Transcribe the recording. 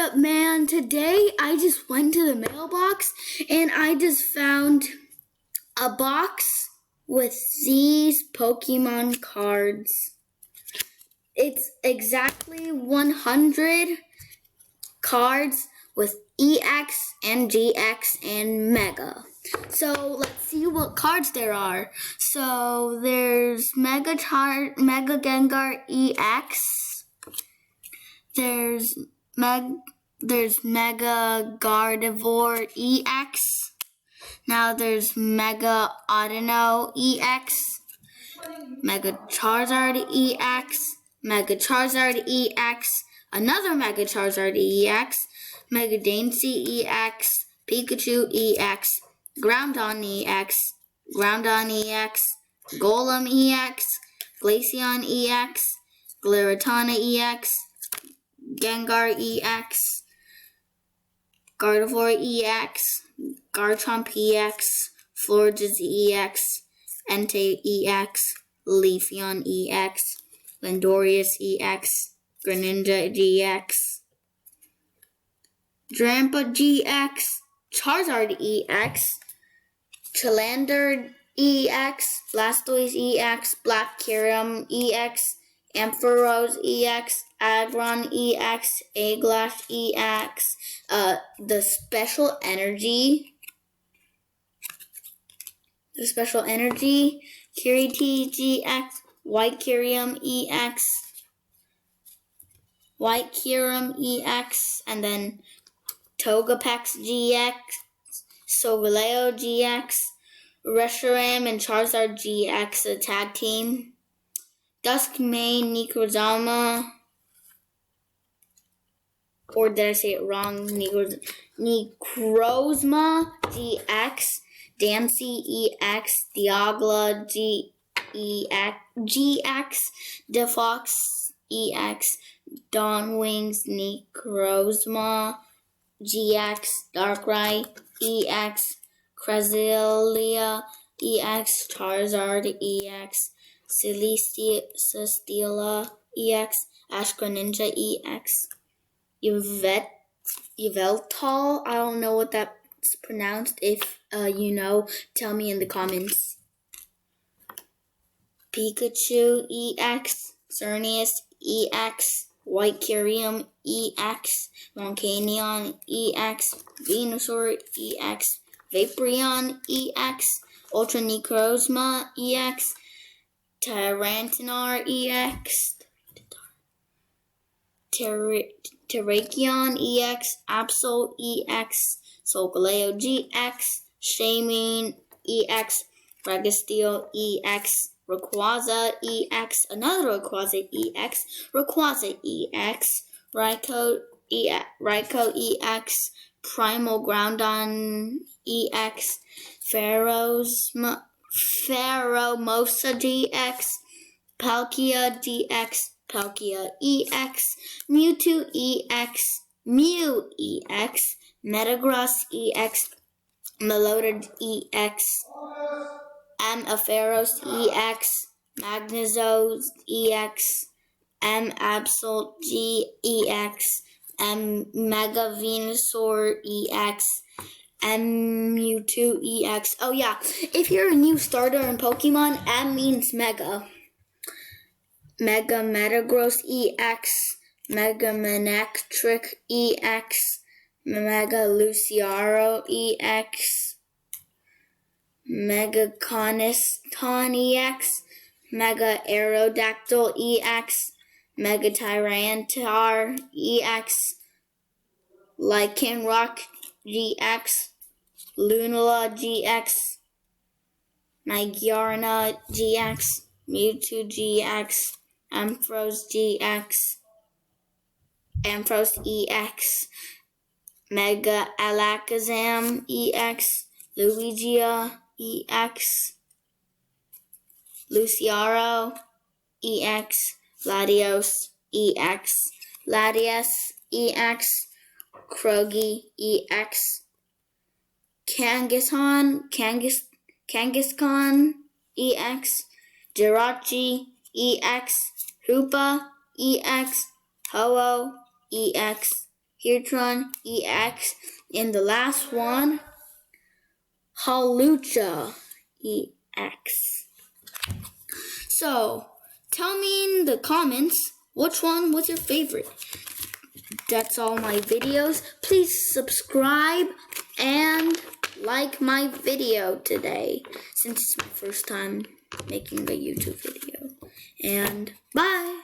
up, man? Today I just went to the mailbox and I just found a box with these Pokemon cards. It's exactly 100 cards with EX and GX and Mega. So let's see what cards there are. So there's Mega Gengar EX. There's Mega Gardevoir EX. Now there's Mega Audino EX. Mega Charizard EX. Mega Charizard EX. Another Mega Charizard EX. Mega Dansey EX. Pikachu EX. Groudon EX. Groudon EX. Golem EX. Glaceon EX. Giratina EX. Gengar EX, Gardevoir EX, Garchomp EX, Florges EX, Entei EX, Leafeon EX, Landorius EX, Greninja GX, Drampa GX, Charizard EX, Charmander EX, Blastoise EX, Black Kyurem EX, Ampharos EX, Aggron EX, Eglash EX, the special energy, Kiriti GX, White Kyurem EX, and then Togepex GX, Solgaleo GX, Reshiram and Charizard GX, a tag team. Duskmane Necrozma, or did I say it wrong? Necrozma GX, Dancy EX, Dialga GX, Defox EX, Dawnwings Necrozma GX, Darkrai EX, Cresselia EX, Charizard EX, Celesteela EX, Ash Greninja EX, Yveltal, I don't know what that's pronounced. If you know, tell me in the comments. Pikachu EX, Xerneas EX, White Kyurem EX, Volcanion EX, Venusaur EX, Vaporeon EX, Ultra Necrozma EX, Tyranitar EX, Terrakion EX, Absol EX, Solgaleo GX, Shaymin EX, Registeel EX, Rayquaza EX, another Rayquaza EX, Rayquaza EX, Raikou EX, Primal Groudon EX, Pheromosa GX, Palkia GX, Palkia EX, Mewtwo EX, Mew EX, Metagross EX, Meloded EX, Ampharos EX, Magnezone EX, Absol GX, Mega Venusaur EX, Mewtwo EX. Oh yeah, if you're a new starter in Pokemon, M means Mega. Mega Metagross EX, Mega Manectric EX, Mega Lucario EX, Mega Coniston EX, Mega Aerodactyl EX, Mega Tyranitar EX, Lycanroc GX, Lunala GX, Magyarna GX, Mewtwo GX, Ampharos GX, Ampharos EX, Mega Alakazam EX, Lugia EX, Lucario EX, Latios EX, Latias EX, Krogi EX, Kangaskhan EX, Jirachi EX, Hoopa EX, Ho-Oh EX, Heatran EX, and the last one, Hawlucha EX. So, tell me in the comments which one was your favorite. That's all my videos. Please subscribe and like my video today, since it's my first time making a YouTube video. And bye!